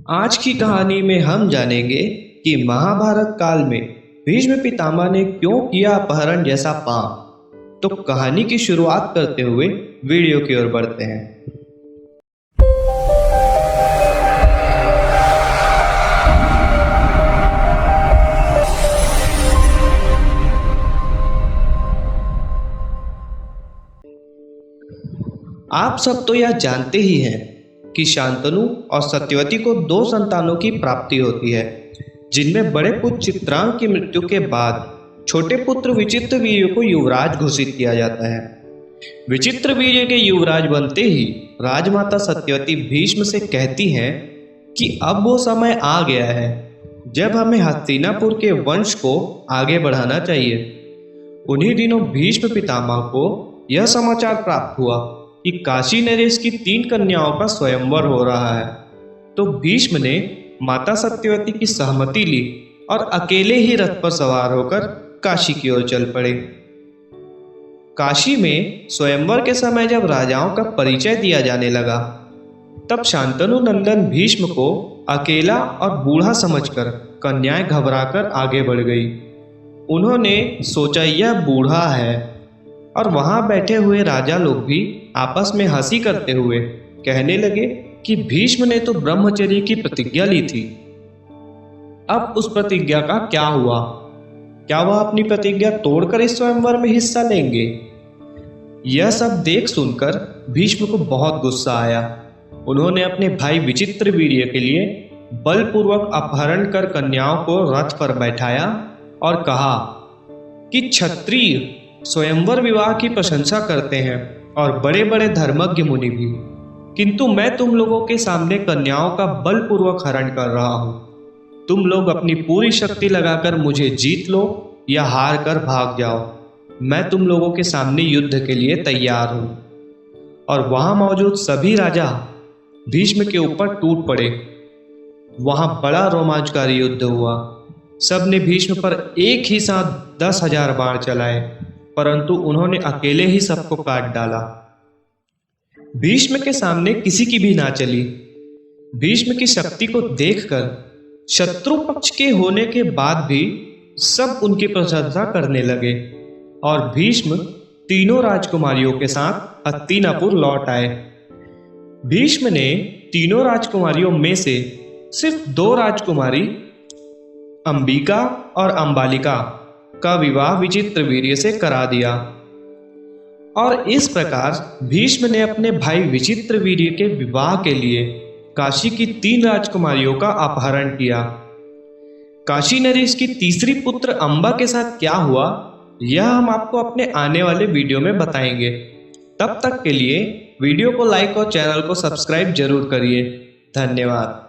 आज की कहानी में हम जानेंगे कि महाभारत काल में भीष्म पितामह ने क्यों किया अपहरण जैसा पाप। तो कहानी की शुरुआत करते हुए वीडियो की ओर बढ़ते हैं। आप सब तो यह जानते ही हैं कि शांतनु और सत्यवती को दो संतानों की प्राप्ति होती है, जिनमें बड़े पुत्र चित्रांग की मृत्यु के बाद छोटे पुत्र विचित्रवीर्य को युवराज घोषित किया जाता है। विचित्रवीर्य के युवराज बनते ही राजमाता सत्यवती भीष्म से कहती हैं कि अब वो समय आ गया है जब हमें हस्तिनापुर के वंश को आगे बढ़ाना चाहिए। उन्हीं दिनों भीष्म पितामह को यह समाचार प्राप्त हुआ कि काशी नरेश की 3 कन्याओं का स्वयंवर हो रहा है। तो भीष्म ने माता सत्यवती की सहमति ली और अकेले ही रथ पर सवार होकर काशी की ओर चल पड़े। काशी में स्वयंवर के समय जब राजाओं का परिचय दिया जाने लगा, तब शांतनु नंदन भीष्म को अकेला और बूढ़ा समझकर कन्याएं घबराकर आगे बढ़ गई। उन्होंने सोचा यह बूढ़ा है, और वहां बैठे हुए राजा लोग भी आपस में हंसी करते हुए कहने लगे कि भीष्म ने तो ब्रह्मचर्य की प्रतिज्ञा ली थी। अब उस प्रतिज्ञा का क्या हुआ? क्या वह अपनी प्रतिज्ञा तोड़कर इस स्वयंवर में हिस्सा लेंगे? यह सब देख सुनकर भीष्म को बहुत गुस्सा आया। उन्होंने अपने भाई विचित्रवीर्य के लिए बलपूर्वक अपहरण कर कन्याओं को रथ पर बैठाया और कहा कि क्षत्रिय स्वयंवर विवाह की प्रशंसा करते हैं और बड़े बड़े धर्मज्ञ मुनि भी, किंतु मैं तुम लोगों के सामने कन्याओं का बलपूर्वक हरण कर रहा हूं। तुम लोग अपनी पूरी शक्ति लगाकर मुझे जीत लो या हार कर भाग जाओ। मैं तुम लोगों के सामने युद्ध के लिए तैयार हूं। और वहां मौजूद सभी राजा भीष्म के ऊपर टूट पड़े। वहां बड़ा रोमांचकारी युद्ध हुआ। सबने भीष्म पर एक ही साथ 10,000 बाण चलाए, परंतु उन्होंने अकेले ही सबको काट डाला। भीष्म के सामने किसी की भी ना चली। भीष्म की शक्ति को देखकर शत्रु पक्ष के होने के बाद भी सब उनकी प्रशंसा करने लगे, और भीष्म तीनों राजकुमारियों के साथ हस्तिनापुर लौट आए। भीष्म ने तीनों राजकुमारियों में से सिर्फ 2 राजकुमारी अंबिका और अंबालिका का विवाह विचित्रवीर्य से करा दिया। और इस प्रकार भीष्म ने अपने भाई विचित्रवीर्य के विवाह के लिए काशी की 3 राजकुमारियों का अपहरण किया। काशी नरेश की तीसरी पुत्र अंबा के साथ क्या हुआ, यह हम आपको अपने आने वाले वीडियो में बताएंगे। तब तक के लिए वीडियो को लाइक और चैनल को सब्सक्राइब जरूर करिए। धन्यवाद।